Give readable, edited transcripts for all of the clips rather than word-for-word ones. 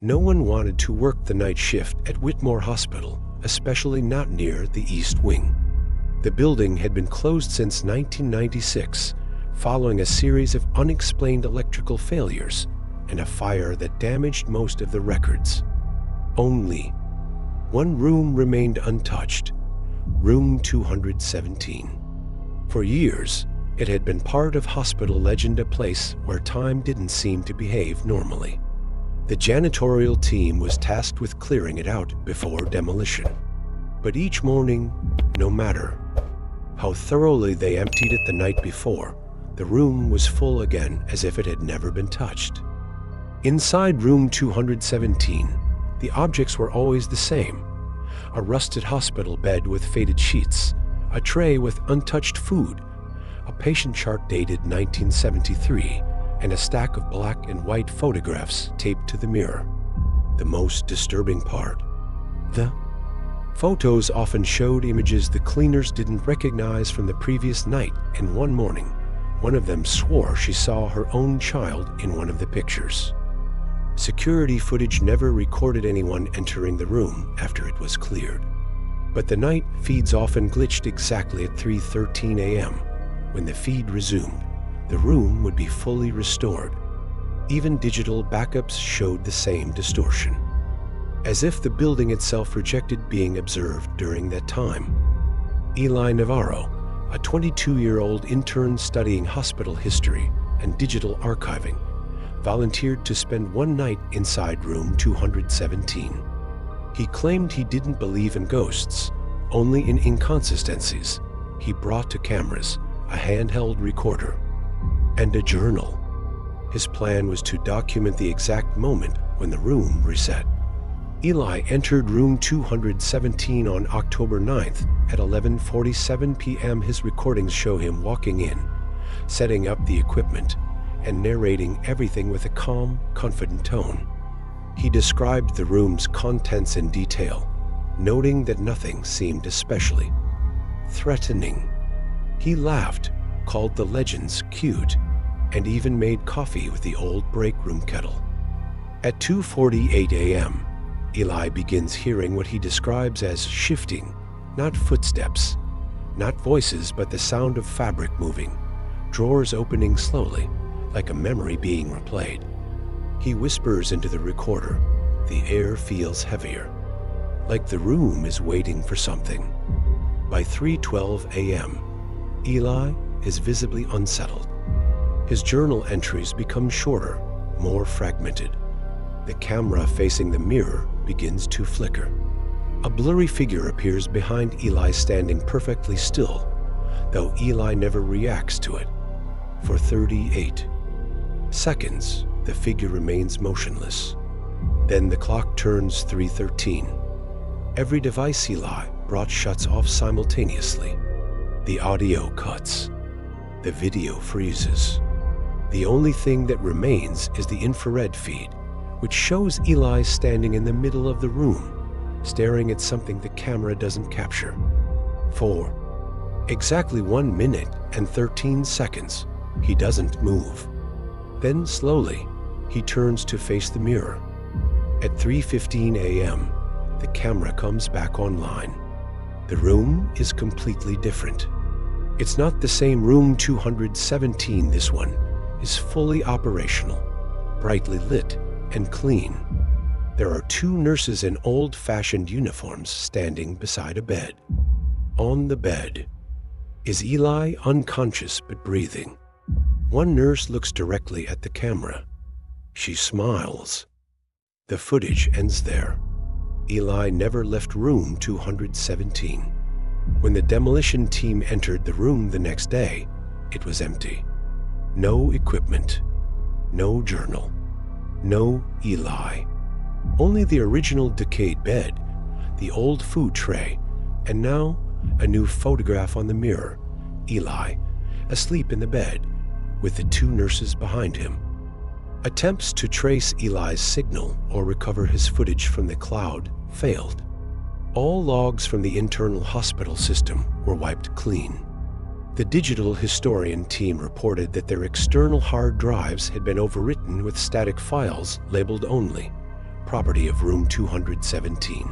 No one wanted to work the night shift at Whitmore Hospital, especially not near the East Wing. The building had been closed since 1996, following a series of unexplained electrical failures and a fire that damaged most of the records. Only one room remained untouched, room 217. For years, it had been part of hospital legend, a place where time didn't seem to behave normally. The janitorial team was tasked with clearing it out before demolition. But each morning, no matter how thoroughly they emptied it the night before, the room was full again, as if it had never been touched. Inside room 217, the objects were always the same: a rusted hospital bed with faded sheets, a tray with untouched food, a patient chart dated 1973, and a stack of black and white photographs taped to the mirror. The most disturbing part: the photos often showed images the cleaners didn't recognize from the previous night, and one morning, one of them swore she saw her own child in one of the pictures. Security footage never recorded anyone entering the room after it was cleared. But the night feeds often glitched exactly at 3:13 a.m. When the feed resumed, the room would be fully restored. Even digital backups showed the same distortion, as if the building itself rejected being observed during that time. Eli Navarro, a 22-year-old intern studying hospital history and digital archiving, volunteered to spend one night inside room 217. He claimed he didn't believe in ghosts, only in inconsistencies. He brought two cameras, a handheld recorder, and a journal. His plan was to document the exact moment when the room reset. Eli entered room 217 on October 9th at 11:47 p.m. His recordings show him walking in, setting up the equipment, and narrating everything with a calm, confident tone. He described the room's contents in detail, noting that nothing seemed especially threatening. He laughed, called the legends cute, and even made coffee with the old break room kettle. At 2:48 a.m., Eli begins hearing what he describes as shifting, not footsteps, not voices, but the sound of fabric moving, drawers opening slowly, like a memory being replayed. He whispers into the recorder. The air feels heavier, like the room is waiting for something. By 3:12 a.m., Eli is visibly unsettled. His journal entries become shorter, more fragmented. The camera facing the mirror begins to flicker. A blurry figure appears behind Eli, standing perfectly still, though Eli never reacts to it. For 38 seconds, the figure remains motionless. Then the clock turns 3:13. Every device Eli brought shuts off simultaneously. The audio cuts. The video freezes. The only thing that remains is the infrared feed, which shows Eli standing in the middle of the room, staring at something the camera doesn't capture. For exactly 1 minute and 13 seconds, he doesn't move. Then slowly, he turns to face the mirror. At 3:15 a.m., the camera comes back online. The room is completely different. It's not the same room 217. This one is fully operational, brightly lit, and clean. There are two nurses in old-fashioned uniforms standing beside a bed. On the bed is Eli, unconscious but breathing. One nurse looks directly at the camera. She smiles. The footage ends there. Eli never left room 217. When the demolition team entered the room the next day, it was empty. No equipment, no journal, no Eli. Only the original decayed bed, the old food tray, and now a new photograph on the mirror. Eli, asleep in the bed, with the two nurses behind him. Attempts to trace Eli's signal or recover his footage from the cloud failed. All logs from the internal hospital system were wiped clean. The digital historian team reported that their external hard drives had been overwritten with static files labeled only, property of room 217.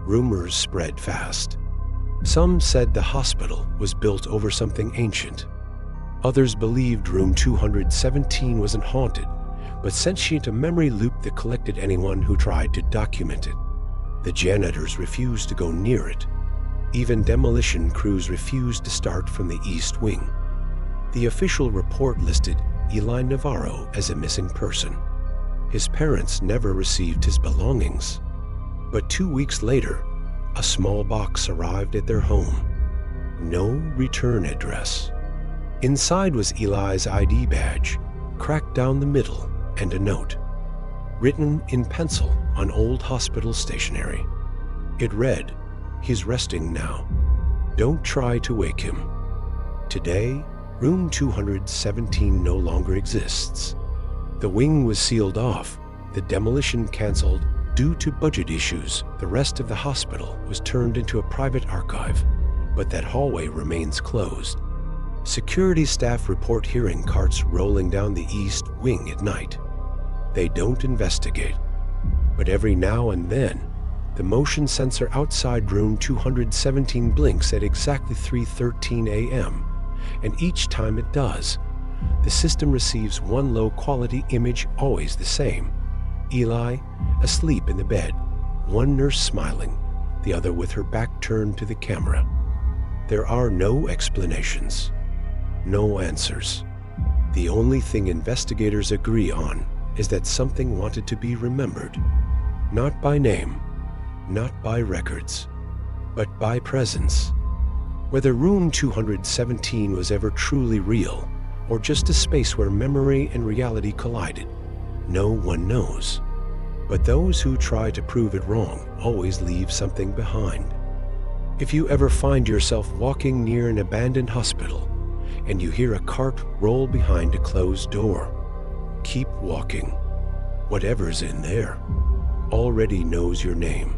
Rumors spread fast. Some said the hospital was built over something ancient. Others believed room 217 wasn't haunted, but sentient a memory loop that collected anyone who tried to document it. The janitors refused to go near it. Even demolition crews refused to start from the East Wing. The official report listed Eli Navarro as a missing person. His parents never received his belongings. But 2 weeks later, a small box arrived at their home. No return address. Inside was Eli's ID badge, cracked down the middle, and a note, written in pencil on old hospital stationery. It read, "He's resting now. Don't try to wake him." Today, room 217 no longer exists. The wing was sealed off, the demolition canceled. Due to budget issues, the rest of the hospital was turned into a private archive, but that hallway remains closed. Security staff report hearing carts rolling down the East Wing at night. They don't investigate, but every now and then, the motion sensor outside room 217 blinks at exactly 3:13 a.m., and each time it does, the system receives one low-quality image, always the same. Eli, asleep in the bed, one nurse smiling, the other with her back turned to the camera. There are no explanations, no answers. The only thing investigators agree on is that something wanted to be remembered, not by name, not by records, but by presence. Whether room 217 was ever truly real, or just a space where memory and reality collided, no one knows. But those who try to prove it wrong always leave something behind. If you ever find yourself walking near an abandoned hospital and you hear a cart roll behind a closed door, keep walking. Whatever's in there already knows your name.